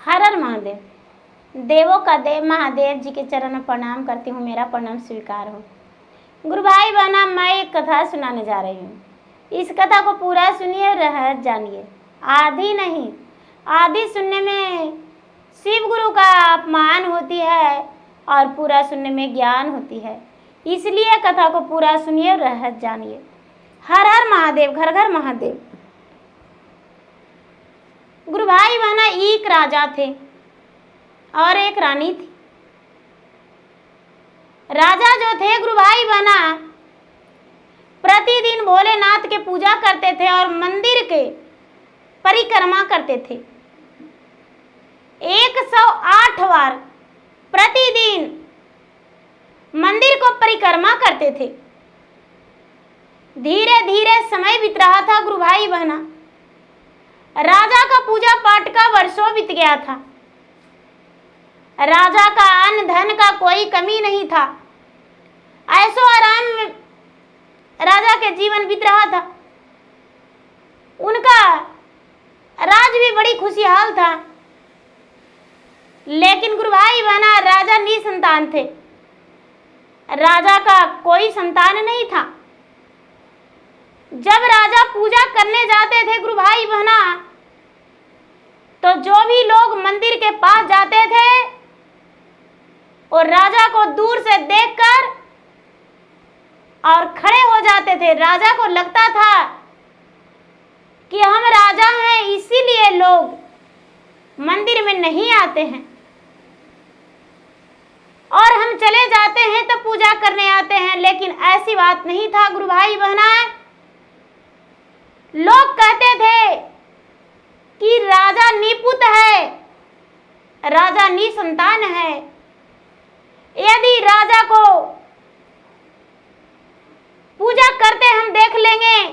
हर हर महादेव। देवों का देव महादेव जी के चरण में प्रणाम करती हूँ, मेरा प्रणाम स्वीकार हो। गुरु भाई बहना, मैं एक कथा सुनाने जा रही हूँ। इस कथा को पूरा सुनिए, रहस्य जानिए। आधी नहीं, आधी सुनने में शिव गुरु का अपमान होती है और पूरा सुनने में ज्ञान होती है, इसलिए कथा को पूरा सुनिए, रहस्य जानिए। हर हर महादेव, घर घर महादेव। गुरु भाई बहना, एक राजा थे और एक रानी थी। राजा जो थे गुरु भाई बहना, प्रतिदिन भोलेनाथ के पूजा करते थे और मंदिर के परिक्रमा करते थे। 108 बार प्रतिदिन मंदिर को परिक्रमा करते थे। धीरे धीरे समय बीत रहा था गुरु भाई बहना। राजा का पूजा पाठ का वर्षों बीत गया था। राजा का अन्न धन का कोई कमी नहीं था। ऐसो आराम में राजा के जीवन बीत रहा था। उनका राज भी बड़ी खुशहाल था। लेकिन गुरु भाई बहना, राजा निसंतान थे। राजा का कोई संतान नहीं था। जब राजा पूजा करने जाते थे गुरु भाई बहना, तो जो भी लोग मंदिर के पास जाते थे और राजा को दूर से देखकर और खड़े हो जाते थे। राजा को लगता था कि हम राजा हैं, इसीलिए लोग मंदिर में नहीं आते हैं और हम चले जाते हैं तो पूजा करने आते हैं। लेकिन ऐसी बात नहीं था गुरु भाई बहना। लोग कहते थे कि राजा निपुत है, राजा निसंतान है। यदि राजा को पूजा करते हम देख लेंगे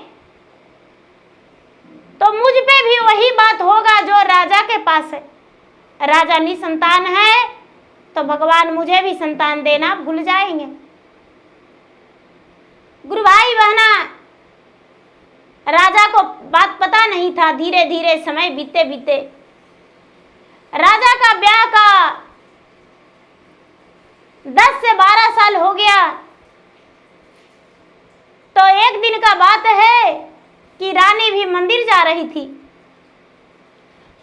तो मुझ पे भी वही बात होगा जो राजा के पास है। राजा निसंतान है तो भगवान मुझे भी संतान देना भूल जाएंगे। गुरु भाई बहना, राजा को बात पता नहीं था। धीरे धीरे समय बीते बीते राजा का ब्याह का 10 से 12 साल हो गया। तो एक दिन का बात है कि रानी भी मंदिर जा रही थी,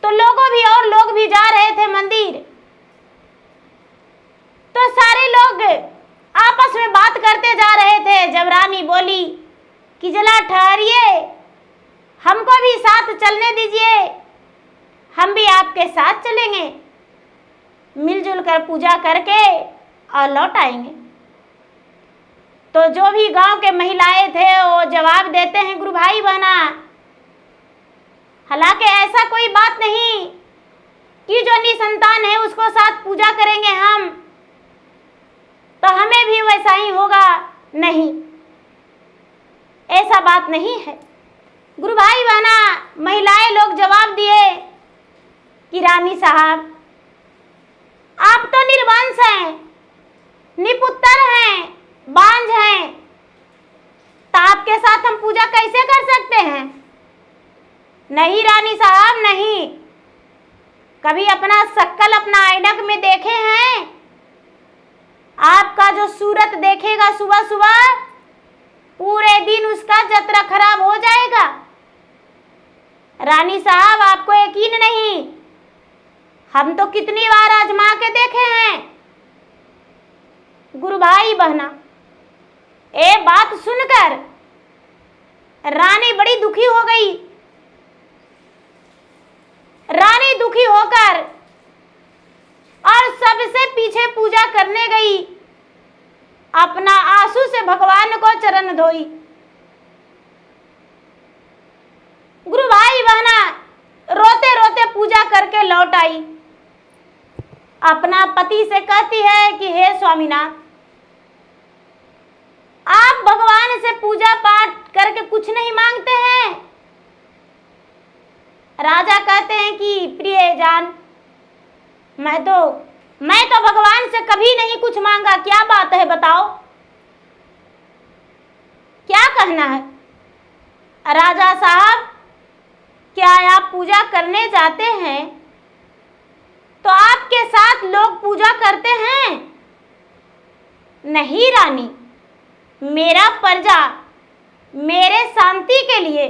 तो लोग भी जा रहे थे मंदिर। तो सारे लोग आपस में बात करते जा रहे थे। जब रानी बोली कि जरा ठहरिए, हमको भी साथ चलने दीजिए, हम भी आपके साथ चलेंगे, मिलजुल कर पूजा करके और लौट आएंगे। तो जो भी गांव के महिलाएं थे वो जवाब देते हैं गुरु भाई बहना, हालांकि ऐसा कोई बात नहीं कि जो निसंतान है उसको साथ पूजा करेंगे हम, तो हमें भी वैसा ही होगा। नहीं, ऐसा बात नहीं है। गुरु भाई बहना, महिलाएं लोग जवाब दिए कि रानी साहब, आप तो निर्वंश हैं, निपुत्र हैं, बांझ हैं, तो आपके साथ हम पूजा कैसे कर सकते हैं? नहीं रानी साहब, नहीं। कभी अपना शक्ल अपना ऐनक में देखे हैं? आपका जो सूरत देखेगा सुबह सुबह, पूरे दिन उसका जतरा खराब हो जाएगा। रानी साहब, आपको यकीन नहीं, हम तो कितनी बार आजमा के देखे हैं। गुरु भाई बहना, ये बात सुनकर रानी बड़ी दुखी हो गई। रानी दुखी होकर और सबसे पीछे पूजा करने गई। अपना आंसू से भगवान को चरण धोई। गुरु भाई बहना रोते रोते पूजा करके लौट आई। अपना पति से कहती है कि हे स्वामीनाथ, आप भगवान से पूजा पाठ करके कुछ नहीं मांगते हैं? राजा कहते हैं कि प्रिय जान, मैं तो भगवान से कभी नहीं कुछ मांगा। क्या बात है, बताओ क्या कहना है? राजा साहब, क्या आप पूजा करने जाते हैं पूजा करते हैं? नहीं रानी, मेरा प्रजा, मेरे शांति के लिए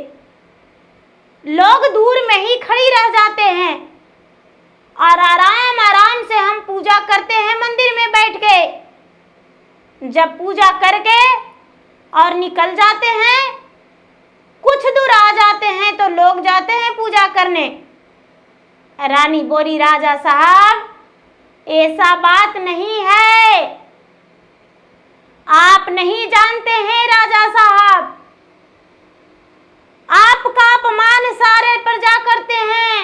लोग दूर में ही खड़ी रह जाते हैं और आराम आराम से हम पूजा करते हैं मंदिर में बैठ के। जब पूजा करके और निकल जाते हैं, कुछ दूर आ जाते हैं तो लोग जाते हैं पूजा करने। रानी बोली, राजा साहब ऐसा बात नहीं है, आप नहीं जानते हैं राजा साहब, आपका अपमान सारे प्रजा करते हैं।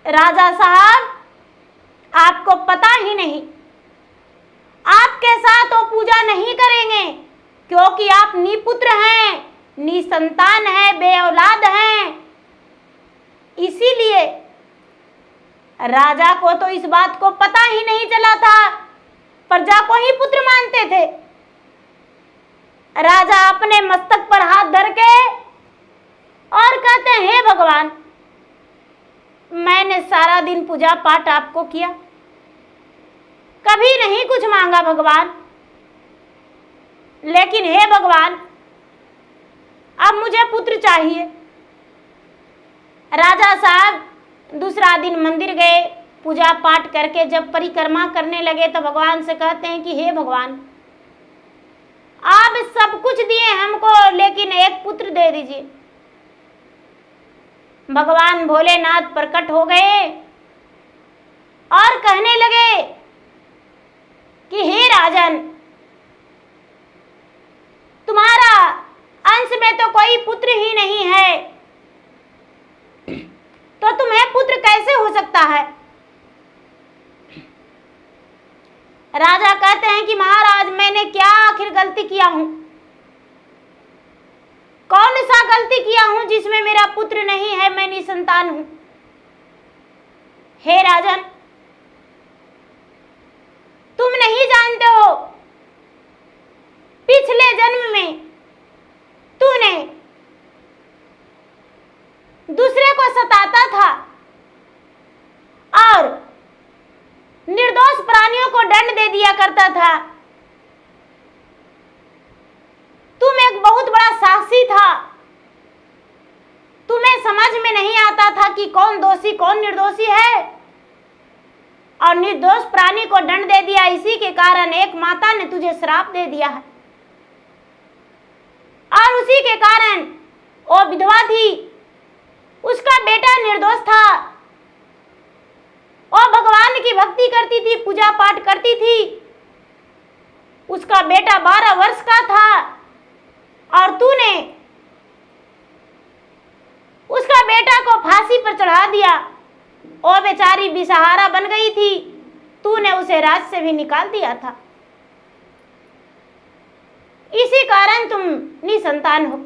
राजा साहब आपको पता ही नहीं, आपके साथ वो पूजा नहीं करेंगे क्योंकि आप निपुत्र हैं, निसंतान हैं, बेऔलाद हैं। इसीलिए राजा को तो इस बात को पता ही नहीं चला था, प्रजा को ही पुत्र मानते थे। राजा अपने मस्तक पर हाथ धर के और कहते हैं, हे भगवान, मैंने सारा दिन पूजा पाठ आपको किया, कभी नहीं कुछ मांगा भगवान, लेकिन हे भगवान अब मुझे पुत्र चाहिए। राजा साहब दूसरा दिन मंदिर गए, पूजा पाठ करके जब परिक्रमा करने लगे तो भगवान से कहते हैं कि हे भगवान, आप सब कुछ दिए हमको, लेकिन एक पुत्र दे दीजिए। भगवान भोलेनाथ प्रकट हो गए और कहने लगे कि हे राजन, तुम्हारा अंश में तो कोई पुत्र ही नहीं है, तो तुम्हें पुत्र कैसे हो सकता है? राजा कहते हैं कि महाराज, मैंने क्या आखिर गलती किया हूं? कौन सा गलती किया हूं जिसमें मेरा पुत्र नहीं है, मैं निसंतान हूं? हे राजन, तुम नहीं जानते हो, पिछले जन्म में तूने दूसरे को सताता था और निर्दोष प्राणियों को दंड दे दिया करता था। तुम एक बहुत बड़ा साहसी था, तुम्हें समझ में नहीं आता था कि कौन दोषी कौन निर्दोषी है, और निर्दोष प्राणी को दंड दे दिया। इसी के कारण एक माता ने तुझे श्राप दे दिया है और उसी के कारण वो विधवा थी, उसका बेटा निर्दोष था, वो भगवान की भक्ति करती थी, पूजा पाठ करती थी, उसका बेटा 12 वर्ष का था और तूने उसका बेटा को फांसी पर चढ़ा दिया। वो बेचारी बेसहारा बन गई थी, तूने उसे राज से भी निकाल दिया था, इसी कारण तुम निसंतान हो।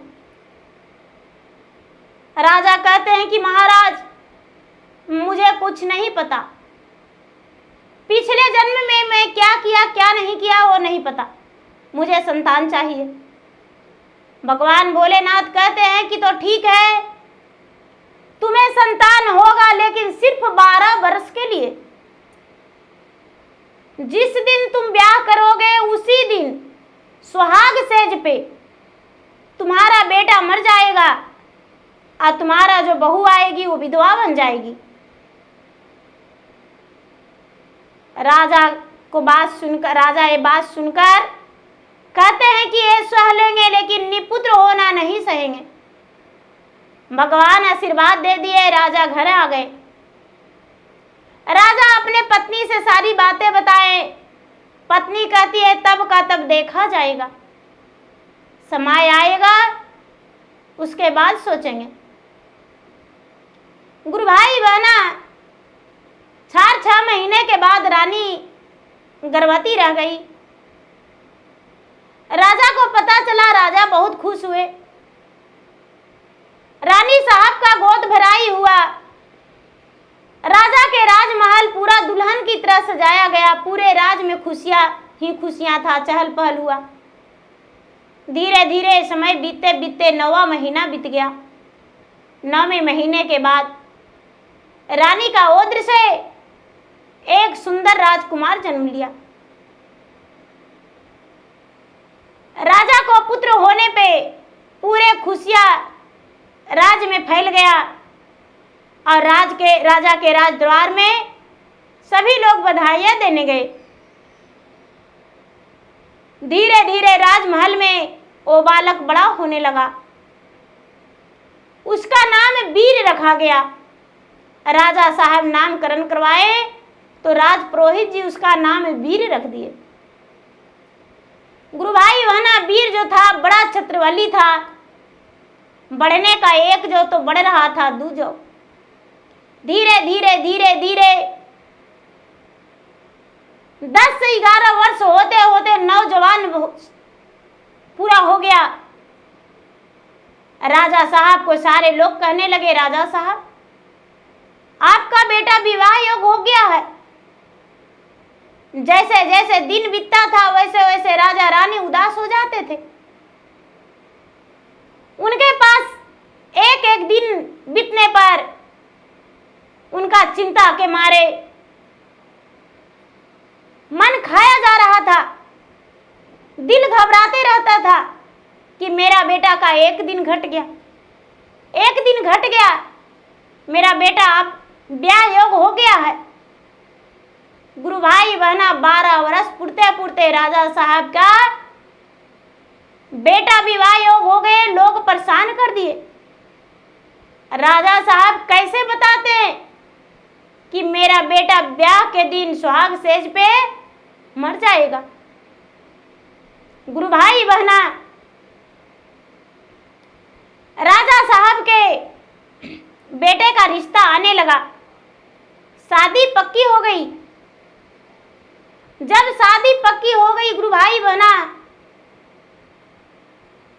राजा कहते हैं कि महाराज, मुझे कुछ नहीं पता, पिछले जन्म में मैं क्या किया क्या नहीं किया वो नहीं पता, मुझे संतान चाहिए। भगवान भोलेनाथ कहते हैं कि तो ठीक है, तुम्हें संतान होगा, लेकिन सिर्फ 12 वर्ष के लिए। जिस दिन तुम ब्याह करोगे उसी दिन सुहाग सेज पे तुम्हारा बेटा मर जाएगा और तुम्हारा जो बहू आएगी वो विधवा बन जाएगी। राजा को बात सुनकर, राजा ये बात सुनकर कहते हैं कि ये सह लेंगे, लेकिन निपुत्र होना नहीं सहेंगे। भगवान आशीर्वाद दे दिए, राजा घर आ गए। राजा अपने पत्नी से सारी बातें बताए। पत्नी कहती है तब का तब देखा जाएगा, समय आएगा उसके बाद सोचेंगे। गुरु भाई बहना, 4-6 महीने के बाद रानी गर्भवती रह गई। राजा को पता चला, राजा बहुत खुश हुए। रानी साहब का गोद भराई हुआ। राजा के राजमहल पूरा दुल्हन की तरह सजाया गया, पूरे राज में खुशियां ही खुशियां था, चहल पहल हुआ। धीरे धीरे समय बीतते बीतते 9वां महीना बीत गया। 9वें महीने के बाद रानी का ओद्र से एक सुंदर राजकुमार जन्म लिया। राजा को पुत्र होने पे पूरे खुशियां राज्य में फैल गया और राजा के राजद्वार में सभी लोग बधाइयां देने गए। धीरे धीरे राजमहल में वो बालक बड़ा होने लगा। उसका नाम वीर रखा गया। राजा साहब नामकरण करवाए तो राजपुरोहित जी उसका नाम वीर रख दिए। गुरु भाई वहना वीर जो था बड़ा छत्रवली था। बढ़ने का एक जो तो बढ़ रहा था दूजो। धीरे धीरे धीरे धीरे 10 से 11 वर्ष होते होते नौजवान पूरा हो गया। राजा साहब को सारे लोग कहने लगे, राजा साहब आपका बेटा विवाह योग हो गया है। जैसे जैसे दिन बीतता था वैसे वैसे राजा रानी उदास हो जाते थे। उनके पास एक एक दिन बीतने पर उनका चिंता के मारे मन खाया जा रहा था। दिल घबराते रहता था कि मेरा बेटा का एक दिन घट गया, एक दिन घट गया, मेरा बेटा अब ब्याह योग हो गया है। गुरु भाई बहना 12 वर्ष पुरते पुरते राजा साहब का बेटा विवाह योग हो गए। लोग परेशान कर दिए। राजा साहब कैसे बताते हैं कि मेरा बेटा ब्याह के दिन सुहाग सेज पे मर जाएगा। गुरु भाई बहना राजा साहब के बेटे का रिश्ता आने लगा। शादी पक्की हो गई। जब शादी पक्की हो गई गुरु भाई बहना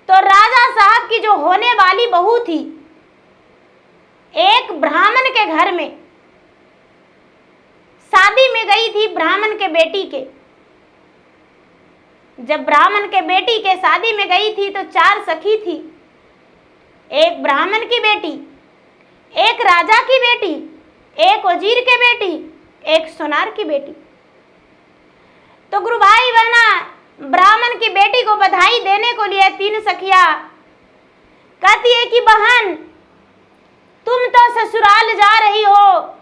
तो राजा साहब की जो होने वाली बहू थी एक ब्राह्मण के घर में शादी में गई थी, ब्राह्मण के बेटी के। जब ब्राह्मण के बेटी के शादी में गई थी तो 4 सखी थी। एक ब्राह्मण की बेटी, एक राजा की बेटी, एक वजीर के बेटी, एक सोनार की बेटी। तो गुरु भाई बहना ब्राह्मण की बेटी को बधाई देने को लिए 3 सखिया कहती है कि बहन तुम तो ससुराल जा रही हो,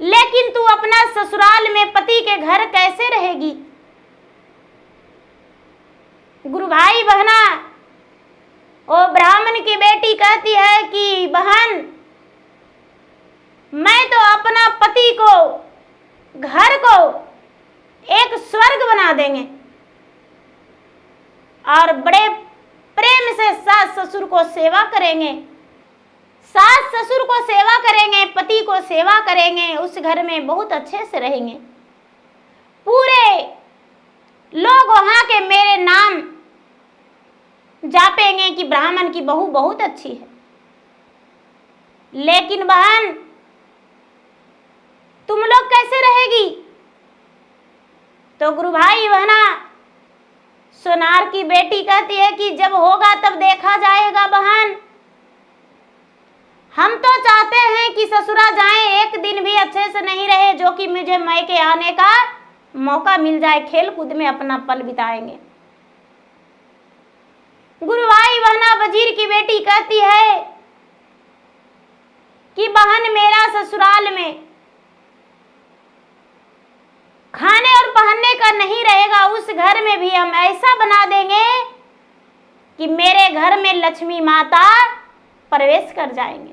लेकिन तू अपना ससुराल में पति के घर कैसे रहेगी। गुरु भाई बहना वो ब्राह्मण की बेटी कहती है कि बहन मैं तो अपना पति को घर को एक स्वर्ग बना देंगे और बड़े प्रेम से सास ससुर को सेवा करेंगे, सास ससुर को सेवा करेंगे, पति को सेवा करेंगे, उस घर में बहुत अच्छे से रहेंगे। पूरे लोग वहां के मेरे नाम जापेंगे कि ब्राह्मण की बहू बहुत अच्छी है। लेकिन बहन तुम लोग कैसे रहेगी। तो गुरु भाई बहना सोनार की बेटी कहती है कि जब होगा तब देखा जाएगा बहन। हम तो चाहते हैं कि ससुरा जाएं, एक दिन भी अच्छे से नहीं रहे, जो कि मुझे मायके आने का मौका मिल जाए, खेल कूद में अपना पल बिताएंगे। गुरु भाई बहना वजीर की बेटी कहती है कि बहन मेरा ससुराल में खाने और पहनने का नहीं रहेगा, उस घर में भी हम ऐसा बना देंगे कि मेरे घर में लक्ष्मी माता प्रवेश कर जाएंगे।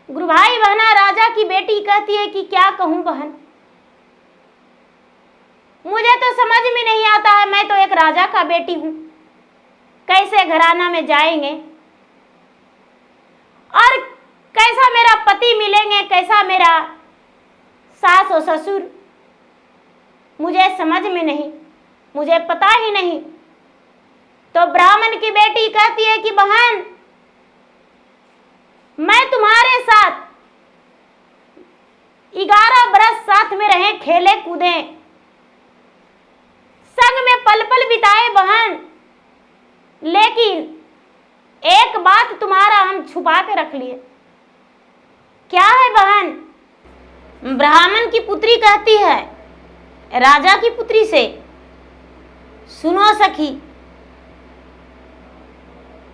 गुरु भाई बहना राजा की बेटी कहती है कि क्या कहूं बहन, मुझे तो समझ में नहीं आता है, मैं तो एक राजा का बेटी हूं, कैसे घराना में जाएंगे और कैसा मेरा पति मिलेंगे, कैसा मेरा सास और ससुर, मुझे समझ में नहीं, मुझे पता ही नहीं। तो ब्राह्मण की बेटी कहती है कि बहन मैं तुम्हारे साथ 11 बरस साथ में रहे, खेले कूदे, संग में पल पल बिताए बहन, लेकिन एक बात तुम्हारा हम छुपा के रख लिए। क्या है बहन? ब्राह्मण की पुत्री कहती है राजा की पुत्री से, सुनो सखी,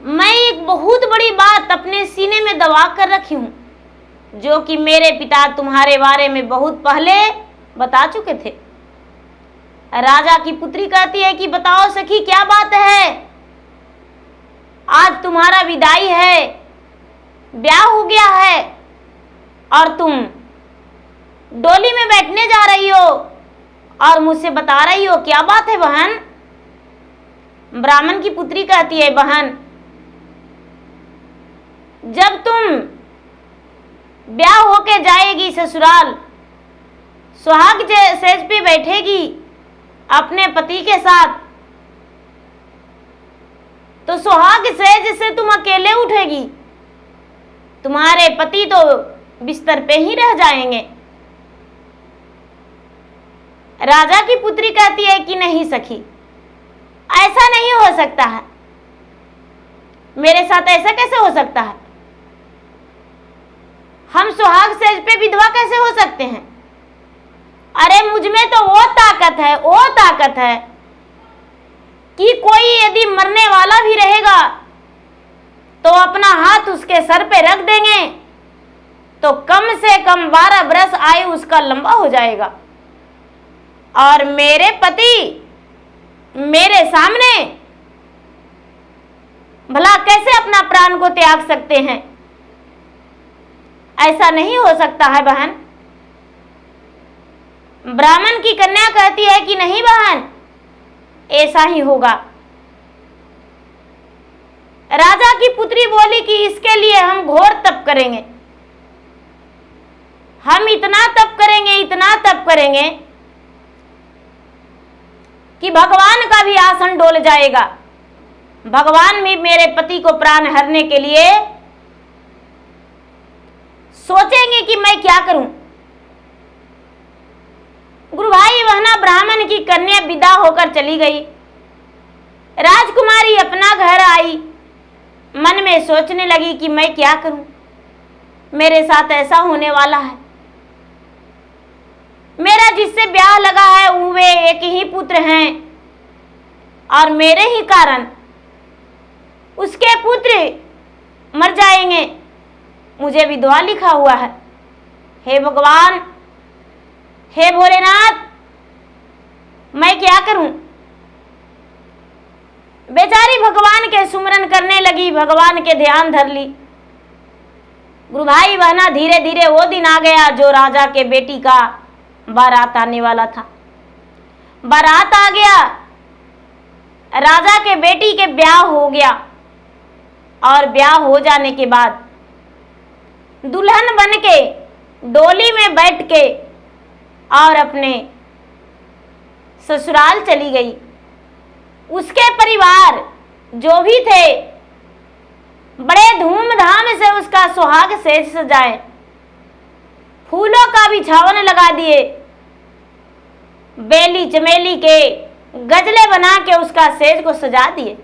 मैं एक बहुत बड़ी बात अपने सीने में दबा कर रखी हूं, जो कि मेरे पिता तुम्हारे बारे में बहुत पहले बता चुके थे। राजा की पुत्री कहती है कि बताओ सखी, क्या बात है? आज तुम्हारा विदाई है, ब्याह हो गया है और तुम डोली में बैठने जा रही हो और मुझसे बता रही हो, क्या बात है बहन? ब्राह्मण की पुत्री कहती है, बहन, जब तुम ब्याह होके जाएगी ससुराल, सुहाग सेज पे बैठेगी अपने पति के साथ, तो सुहाग सेज से तुम अकेले उठेगी, तुम्हारे पति तो बिस्तर पे ही रह जाएंगे। राजा की पुत्री कहती है कि नहीं सखी, ऐसा नहीं हो सकता है, मेरे साथ ऐसा कैसे हो सकता है? हम सुहाग सेज पे विधवा कैसे हो सकते हैं? अरे मुझ में तो वो ताकत है कि कोई यदि मरने वाला भी रहेगा तो अपना हाथ उसके सर पे रख देंगे तो कम से कम 12 बरस आयु उसका लंबा हो जाएगा। और मेरे पति मेरे सामने भला कैसे अपना प्राण को त्याग सकते हैं? ऐसा नहीं हो सकता है बहन। ब्राह्मण की कन्या कहती है कि नहीं बहन, ऐसा ही होगा। राजा की पुत्री बोली कि इसके लिए हम घोर तप करेंगे, हम इतना तप करेंगे कि भगवान का भी आसन डोल जाएगा। भगवान भी मेरे पति को प्राण हरने के लिए सोचेंगे कि मैं क्या करूं। गुरु भाई बहना, ब्राह्मण की कन्या विदा होकर चली गई। राजकुमारी अपना घर आई, मन में सोचने लगी कि मैं क्या करूं, मेरे साथ ऐसा होने वाला है। मेरा जिससे ब्याह लगा है वे एक ही पुत्र हैं और मेरे ही कारण उसके पुत्र मर जाएंगे, मुझे विधवा लिखा हुआ है। हे भगवान, हे भोलेनाथ, मैं क्या करूं? बेचारी भगवान के सुमरन करने लगी, भगवान के ध्यान धर ली। गुरु भाई बहना, धीरे धीरे वो दिन आ गया जो राजा के बेटी का बारात आने वाला था। बारात आ गया, राजा के बेटी के ब्याह हो गया और ब्याह हो जाने के बाद दुल्हन बन के डोली में बैठ के और अपने ससुराल चली गई। उसके परिवार जो भी थे बड़े धूमधाम से उसका सुहाग सेज सजाए, फूलों का बिछावन लगा दिए, बेली चमेली के गजले बना के उसका सेज को सजा दिए।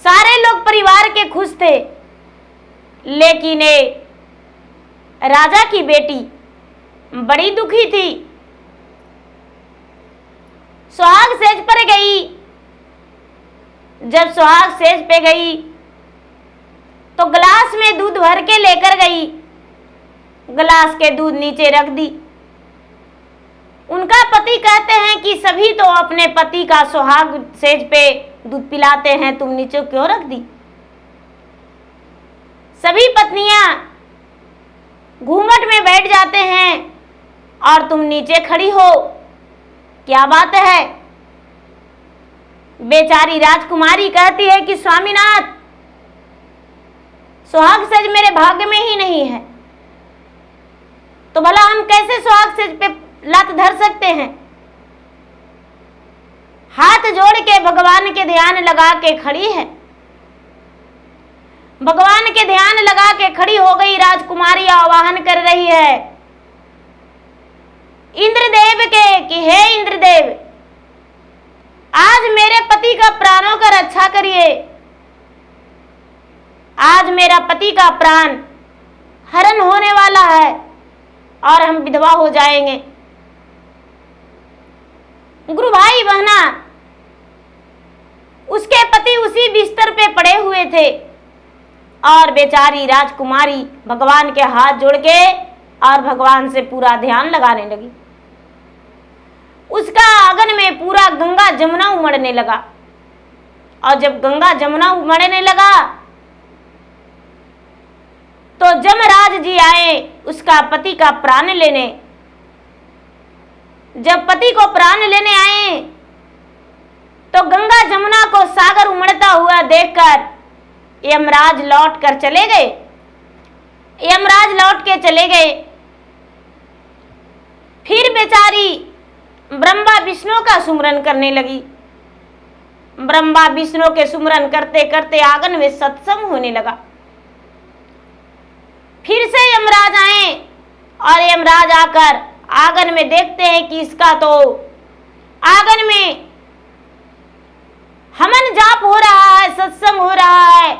सारे लोग परिवार के खुश थे, लेकिन राजा की बेटी बड़ी दुखी थी। सुहाग सेज पर गई। जब सुहाग सेज पे गई तो गिलास में दूध भर के लेकर गई, गिलास के दूध नीचे रख दी। उनका पति कहते हैं कि सभी तो अपने पति का सुहाग सेज पे दूध पिलाते हैं, तुम नीचे क्यों रख दी? सभी पत्नियां घूंघट में बैठ जाते हैं और तुम नीचे खड़ी हो, क्या बात है? बेचारी राजकुमारी कहती है कि स्वामीनाथ, सुहाग सेज मेरे भाग्य में ही नहीं है, तो भला हम कैसे सुहाग सेज पे लात धर सकते हैं? हाथ जोड़ के भगवान के ध्यान लगा के खड़ी है। भगवान के ध्यान लगा के खड़ी हो गई राजकुमारी, आवाहन कर रही है इंद्रदेव के कि हे इंद्रदेव, आज मेरे पति का प्राणों का रक्षा करिए। आज मेरा पति का प्राण हरण होने वाला है और हम विधवा हो जाएंगे। गुरु भाई बहना, उसके पति उसी बिस्तर पे पड़े हुए थे और बेचारी राजकुमारी भगवान के हाथ जोड़ के और भगवान से पूरा ध्यान लगाने लगी। उसका आंगन में पूरा गंगा जमुना उमड़ने लगा और जब गंगा जमुना उमड़ने लगा तो जमराज जी आए उसका पति का प्राण लेने। जब पति को प्राण लेने आए तो गंगा जमुना को सागर उमड़ता हुआ देखकर यमराज लौट कर चले गए। यमराज लौट के चले गए। फिर बेचारी ब्रह्मा विष्णु का सुमरन करने लगी। ब्रह्मा विष्णु के सुमरन करते करते आंगन में सत्संग होने लगा। फिर से यमराज आए और यमराज आकर आंगन में देखते हैं कि इसका तो आंगन में हवन जाप हो रहा है, सत्संग हो रहा है,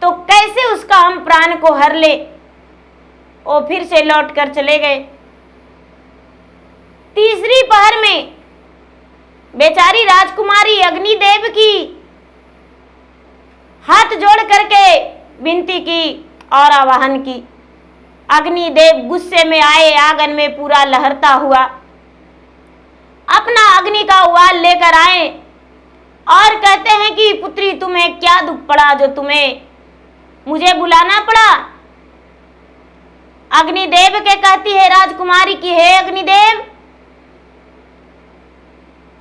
तो कैसे उसका हम प्राण को हर ले। वो फिर से लौट कर चले गए। तीसरी पहर में बेचारी राजकुमारी अग्निदेव की हाथ जोड़ करके विनती की और आवाहन की। अग्निदेव गुस्से में आए, आंगन में पूरा लहरता हुआ अपना अग्नि का उवाल लेकर आए और कहते हैं कि पुत्री तुम्हें क्या दुख पड़ा जो तुम्हें मुझे बुलाना पड़ा। अग्निदेव के कहती है राजकुमारी की, हे अग्निदेव,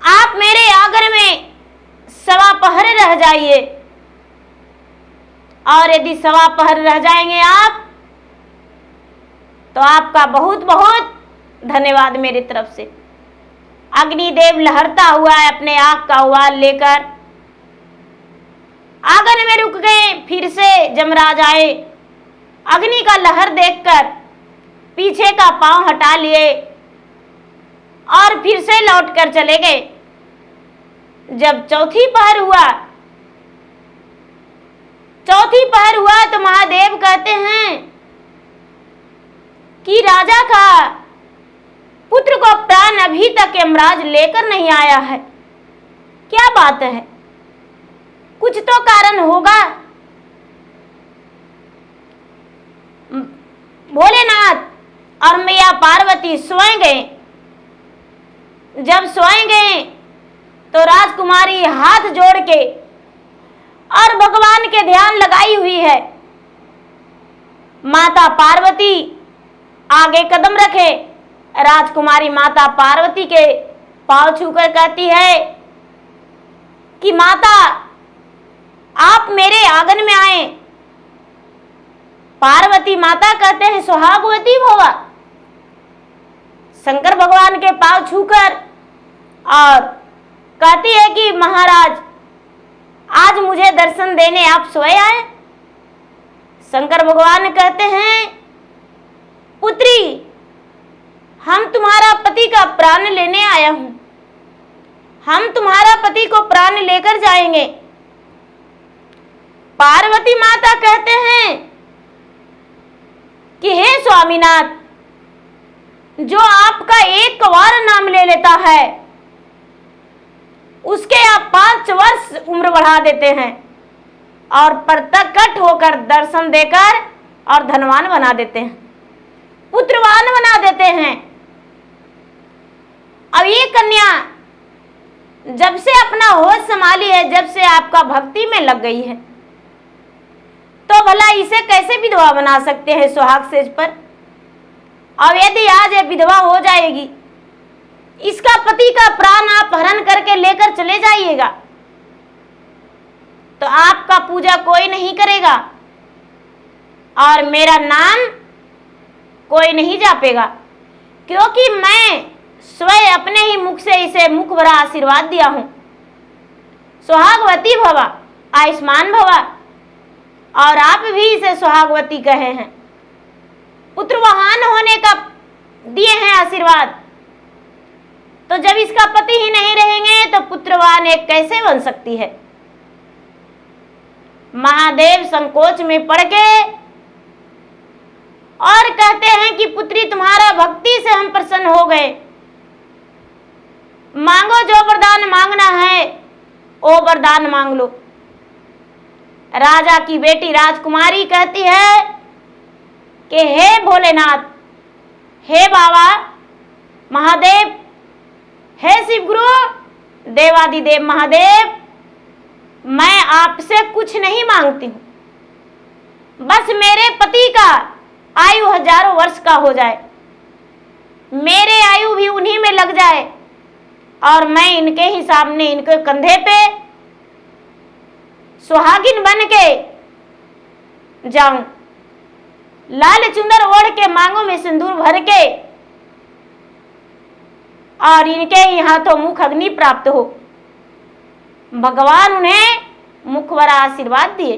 आप मेरे आंगन में सवा पहर रह जाइए और यदि सवा पहर रह जाएंगे आप तो आपका बहुत बहुत धन्यवाद मेरी तरफ से। अग्निदेव लहरता हुआ है अपने आग का उवाल लेकर आंगन में रुक गए। फिर से जमराज आए, अग्नि का लहर देखकर पीछे का पांव हटा लिए और फिर से लौट कर चले गए। जब चौथी पहर हुआ तो महादेव कहते हैं कि राजा का पुत्र को प्राण अभी तक यमराज लेकर नहीं आया है, क्या बात है, कुछ तो कारण होगा। भोलेनाथ और मैया पार्वती सोए गए। जब सोए गए तो राजकुमारी हाथ जोड़ के और भगवान के ध्यान लगाई हुई है। माता पार्वती आगे कदम रखे, राजकुमारी माता पार्वती के पांव छूकर कहती है कि माता आप मेरे आंगन में आए। पार्वती माता कहते हैं सुहागवती भवा। शंकर भगवान के पांव छूकर और कहती है कि महाराज आज मुझे दर्शन देने आप सोए आए। शंकर भगवान कहते हैं पुत्री हम तुम्हारा पति का प्राण लेने आया हूं, हम तुम्हारा पति को प्राण लेकर जाएंगे। पार्वती माता कहते हैं कि हे स्वामीनाथ, जो आपका एक बार नाम ले लेता है उसके आप 5 वर्ष उम्र बढ़ा देते हैं और प्रकट होकर दर्शन देकर और धनवान बना देते हैं, पुत्रवान बना देते हैं। अब ये कन्या जब से अपना होश संभाली है, जब से आपका भक्ति में लग गई है, तो भला इसे कैसे विधवा बना सकते हैं सुहाग सेज पर। अब यदि आज ये विधवा हो जाएगी, इसका पति का प्राण आप हरण करके लेकर चले जाइएगा तो आपका पूजा कोई नहीं करेगा और मेरा नाम कोई नहीं जापेगा, क्योंकि मैं स्वयं अपने ही मुख से इसे मुख भरा आशीर्वाद दिया हूं। सुहागवती भवा, आयुष्मान भवा, और आप भी इसे सुहागवती कहे हैं, पुत्रवाहन होने का दिए हैं आशीर्वाद। तो जब इसका पति ही नहीं रहेंगे तो पुत्रवान एक कैसे बन सकती है। महादेव संकोच में पड़ के और कहते हैं कि पुत्री तुम्हारा भक्ति से हम प्रसन्न हो गए, मांगो जो वरदान मांगना है वो वरदान मांग लो। राजा की बेटी राजकुमारी कहती है कि हे भोलेनाथ, हे बाबा महादेव, हे शिव गुरु, देवादिदेव महादेव, मैं आपसे कुछ नहीं मांगती हूँ, बस मेरे पति का आयु हजारों वर्ष का हो जाए, मेरे आयु भी उन्हीं में लग जाए और मैं इनके ही सामने इनके कंधे पे सुहागिन बन के जाऊं, लाल चुंदर ओढ़ के मांगों में सिंदूर भर के और इनके ही हाथों मुख अग्नि प्राप्त हो। भगवान उन्हें मुखभरा आशीर्वाद दिए,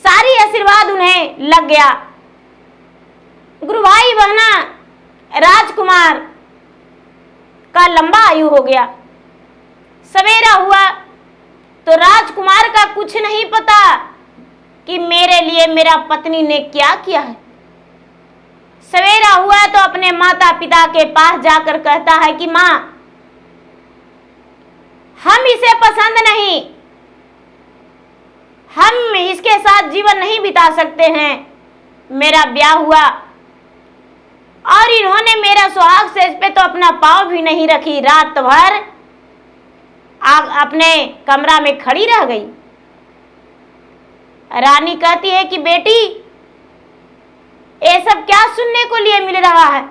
सारी आशीर्वाद उन्हें लग गया। गुरु भाई बहना, राजकुमार का लंबा आयु हो गया। सवेरा हुआ तो राजकुमार का कुछ नहीं पता कि मेरे लिए मेरा पत्नी ने क्या किया है। सवेरा हुआ तो अपने माता पिता के पास जाकर कहता है कि मां, हम इसे पसंद नहीं, हम इसके साथ जीवन नहीं बिता सकते हैं। मेरा ब्याह हुआ और इन्होंने मेरा सुहाग सेज पे तो अपना पाँव भी नहीं रखी, रात भर अपने कमरा में खड़ी रह गई। रानी कहती है कि बेटी, ये सब क्या सुनने को लिए मिल रहा है?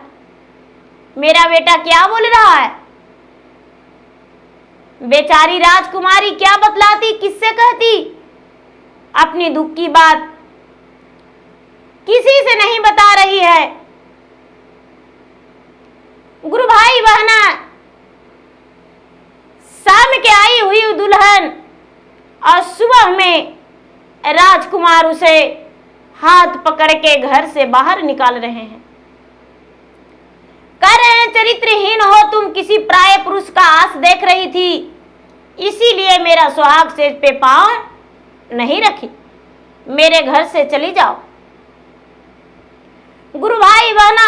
मेरा बेटा क्या बोल रहा है? बेचारी राजकुमारी क्या बतलाती, किससे कहती अपनी दुख की बात? किसी से नहीं बता रही है। गुरु भाई बहना, शाम के आई हुई दुल्हन और सुबह में राजकुमार उसे हाथ पकड़ के घर से बाहर निकाल रहे हैं। कह रहे हैं चरित्रहीन हो तुम, किसी पराये पुरुष का आस देख रही थी, इसीलिए मेरा सुहाग सेज पे पांव नहीं रखी, मेरे घर से चली जाओ। गुरु भाई बहना,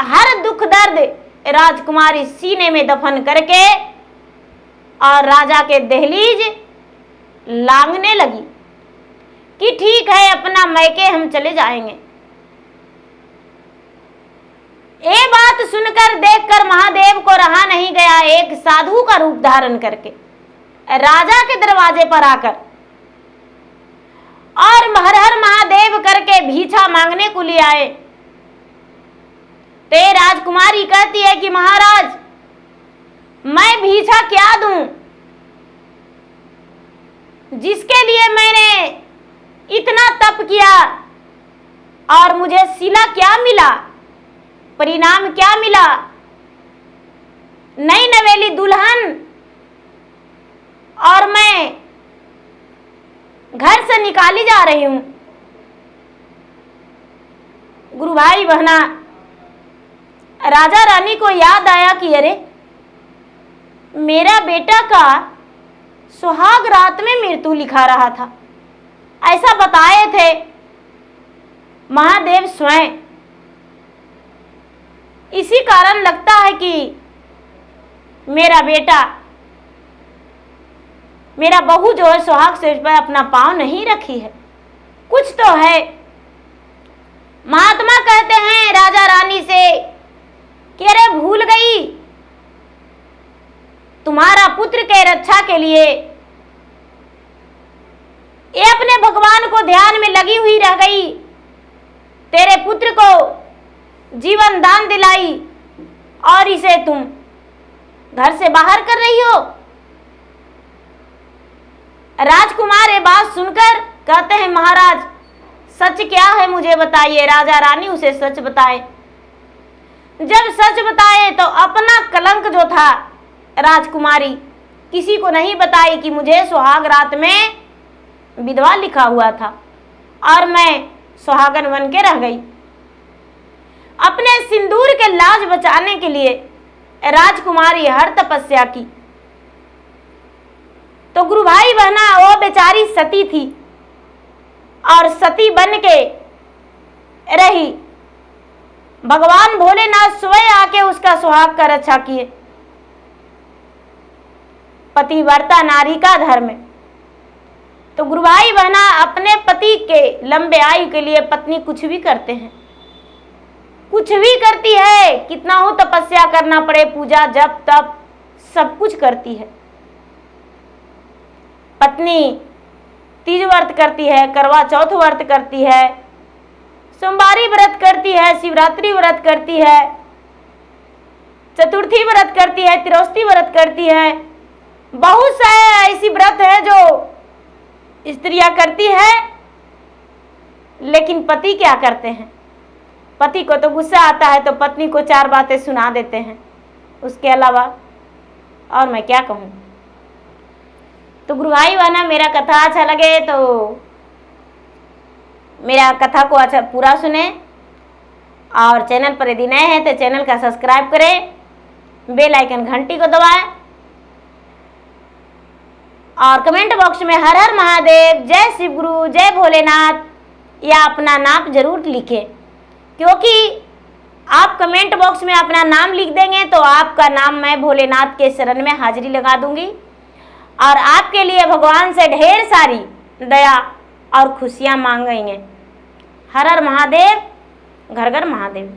हर दुख दर्द राजकुमारी सीने में दफन करके और राजा के दहलीज लांघने लगी कि ठीक है, अपना मैके हम चले जाएंगे। ये बात सुनकर देखकर महादेव को रहा नहीं गया। एक साधु का रूप धारण करके राजा के दरवाजे पर आकर और हर हर महादेव करके भीछा मांगने को लिए आए। तो राजकुमारी कहती है कि महाराज, मैं भीछा क्या दूं? जिसके लिए मैंने इतना तप किया और मुझे सिला क्या मिला, परिणाम क्या मिला? नई नवेली दुल्हन और मैं घर से निकाली जा रही हूं। गुरु भाई बहना, राजा रानी को याद आया कि अरे, मेरा बेटा का सुहाग रात में मृत्यु लिखा रहा था, ऐसा बताए थे महादेव स्वयं। इसी कारण लगता है कि मेरा बेटा, मेरा बहू जो है सुहाग सेज पर अपना पांव नहीं रखी है, कुछ तो है। महात्मा कहते हैं राजा रानी से कि अरे भूल गई, तुम्हारा पुत्र के रक्षा के लिए ये अपने भगवान को ध्यान में लगी हुई रह गई, तेरे पुत्र को जीवन दान दिलाई और इसे तुम घर से बाहर कर रही हो। राजकुमार ये बात सुनकर कहते हैं महाराज, सच क्या है मुझे बताइए। राजा रानी उसे सच बताए। जब सच बताए तो अपना कलंक जो था राजकुमारी किसी को नहीं बताई कि मुझे सुहाग रात में विधवा लिखा हुआ था और मैं सुहागन बन के रह गई। अपने सिंदूर के लाज बचाने के लिए राजकुमारी हर तपस्या की। तो गुरु भाई बहना, वो बेचारी सती थी और सती बन के रही। भगवान भोलेनाथ स्वयं आके उसका सुहाग कर रक्षा किए। पतिव्रता नारी का धर्म है। तो गुरु भाई बहना, अपने पति के लंबे आयु के लिए पत्नी कुछ भी करते हैं, कुछ भी करती है, कितना हो तपस्या करना पड़े, पूजा जप तप सब कुछ करती है। पत्नी तीज व्रत करती है, करवा चौथ व्रत करती है, सोमवारी व्रत करती है, शिवरात्रि व्रत करती है, चतुर्थी व्रत करती है, त्रियोष्ठी व्रत करती है। बहुत से ऐसी व्रत है जो स्त्रियां करती है। लेकिन पति क्या करते हैं? पति को तो गुस्सा आता है तो पत्नी को 4 बातें सुना देते हैं, उसके अलावा और मैं क्या कहूँ। तो गुरु भाई बहना, मेरा कथा अच्छा लगे तो मेरा कथा को अच्छा पूरा सुने, और चैनल पर यदि नए हैं तो चैनल का सब्सक्राइब करें, बेल आइकन घंटी को दबाएं, और कमेंट बॉक्स में हर हर महादेव, जय शिव गुरु, जय भोलेनाथ या अपना नाम जरूर लिखें, क्योंकि आप कमेंट बॉक्स में अपना नाम लिख देंगे तो आपका नाम मैं भोलेनाथ के शरण में हाजिरी लगा दूंगी, और आपके लिए भगवान से ढेर सारी दया और खुशियां मांगेंगे। हर हर महादेव, घर घर महादेव।